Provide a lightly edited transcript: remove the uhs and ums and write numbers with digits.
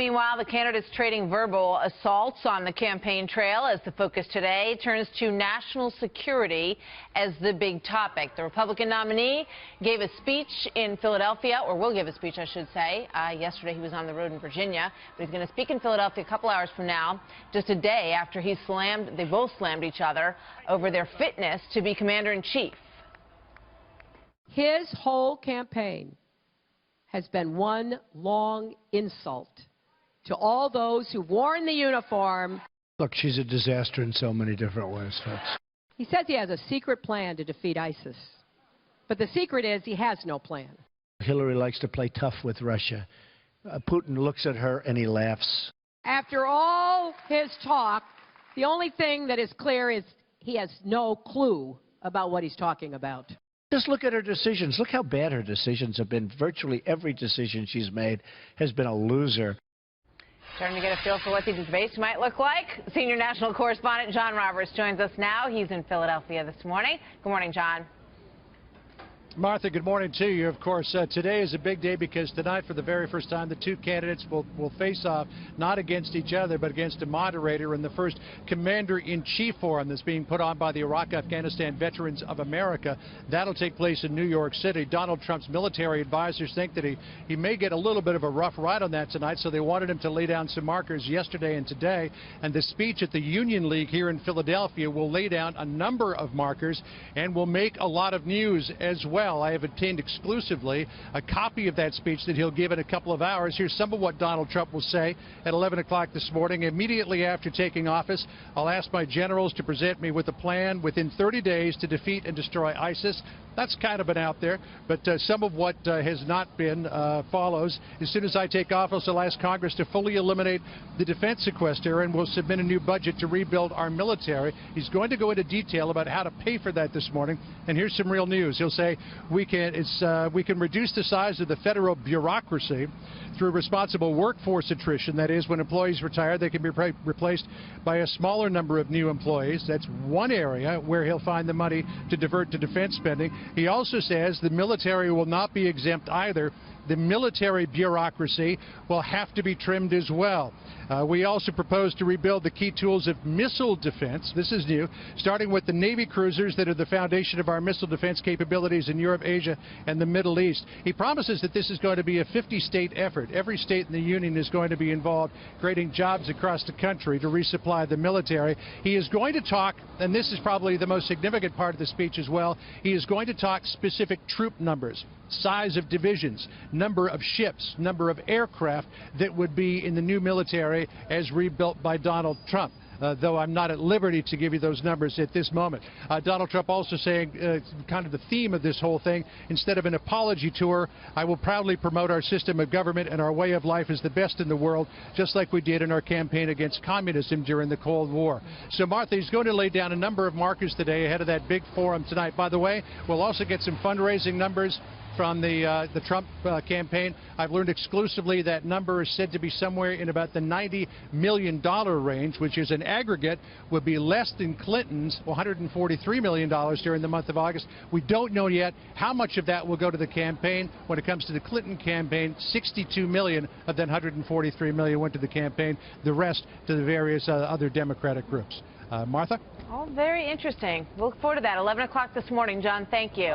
Meanwhile, the candidates trading verbal assaults on the campaign trail as the focus today turns to national security as the big topic. The Republican nominee gave a speech in Philadelphia, or will give a speech, I should say. Yesterday he was on the road in Virginia, but he's going to speak in Philadelphia a couple hours from now, just a day after they both slammed each other over their fitness to be commander-in-chief. His whole campaign has been one long insult to all those who've worn the uniform. Look, she's a disaster in so many different ways, folks. He says he has a secret plan to defeat ISIS. But the secret is he has no plan. Hillary likes to play tough with Russia. Putin looks at her and he laughs. After all his talk, the only thing that is clear is he has no clue about what he's talking about. Just look at her decisions. Look how bad her decisions have been. Virtually every decision she's made has been a loser. Starting to get a feel for what these debates might look like. Senior national correspondent John Roberts joins us now. He's in Philadelphia this morning. Good morning, John. Martha, good morning to you. Of course, today is a big day because tonight, for the very first time, the two candidates will face off not against each other, but against a moderator in the first Commander-in-Chief forum that's being put on by the Iraq-Afghanistan Veterans of America. That'll take place in New York City. Donald Trump's military advisors think that he may get a little bit of a rough ride on that tonight, so they wanted him to lay down some markers yesterday and today. And the speech at the Union League here in Philadelphia will lay down a number of markers and will make a lot of news as well. I have obtained exclusively a copy of that speech that he'll give in a couple of hours. Here's some of what Donald Trump will say at 11 o'clock this morning. Immediately after taking office, I'll ask my generals to present me with a plan within 30 days to defeat and destroy ISIS. That's kind of been out there, but some of what has not been follows. As soon as I take office, I'll ask Congress to fully eliminate the defense sequester, and we'll submit a new budget to rebuild our military. He's going to go into detail about how to pay for that this morning, and here's some real news. He'll say we can reduce the size of the federal bureaucracy through responsible workforce attrition. That is, when employees retire, they can be replaced by a smaller number of new employees. That's one area where he'll find the money to divert to defense spending. He also says the military will not be exempt either. The military bureaucracy will have to be trimmed as well. We also propose to rebuild the key tools of missile defense. This is new, starting with the Navy cruisers that are the foundation of our missile defense capabilities in Europe, Asia, and the Middle East. He promises that this is going to be a 50-state effort. Every state in the Union is going to be involved, creating jobs across the country to resupply the military. He is going to talk, and this is probably the most significant part of the speech as well, he is going to talk specific troop numbers, size of divisions, number of ships, number of aircraft that would be in the new military as rebuilt by Donald Trump. Though I'm not at liberty to give you those numbers at this moment. Donald Trump also saying, kind of the theme of this whole thing, instead of an apology tour, I will proudly promote our system of government and our way of life as the best in the world, just like we did in our campaign against communism during the Cold War. So, Martha, he's going to lay down a number of markers today ahead of that big forum tonight. By the way, we'll also get some fundraising numbers from the Trump campaign. I've learned exclusively that number is said to be somewhere in about the $90 million range, which is an aggregate, would be less than Clinton's $143 million during the month of August. We don't know yet how much of that will go to the campaign. When it comes to the Clinton campaign, $62 million of that $143 million went to the campaign, the rest to the various other Democratic groups. Martha? Oh, very interesting. We'll look forward to that. 11 o'clock this morning, John. Thank you.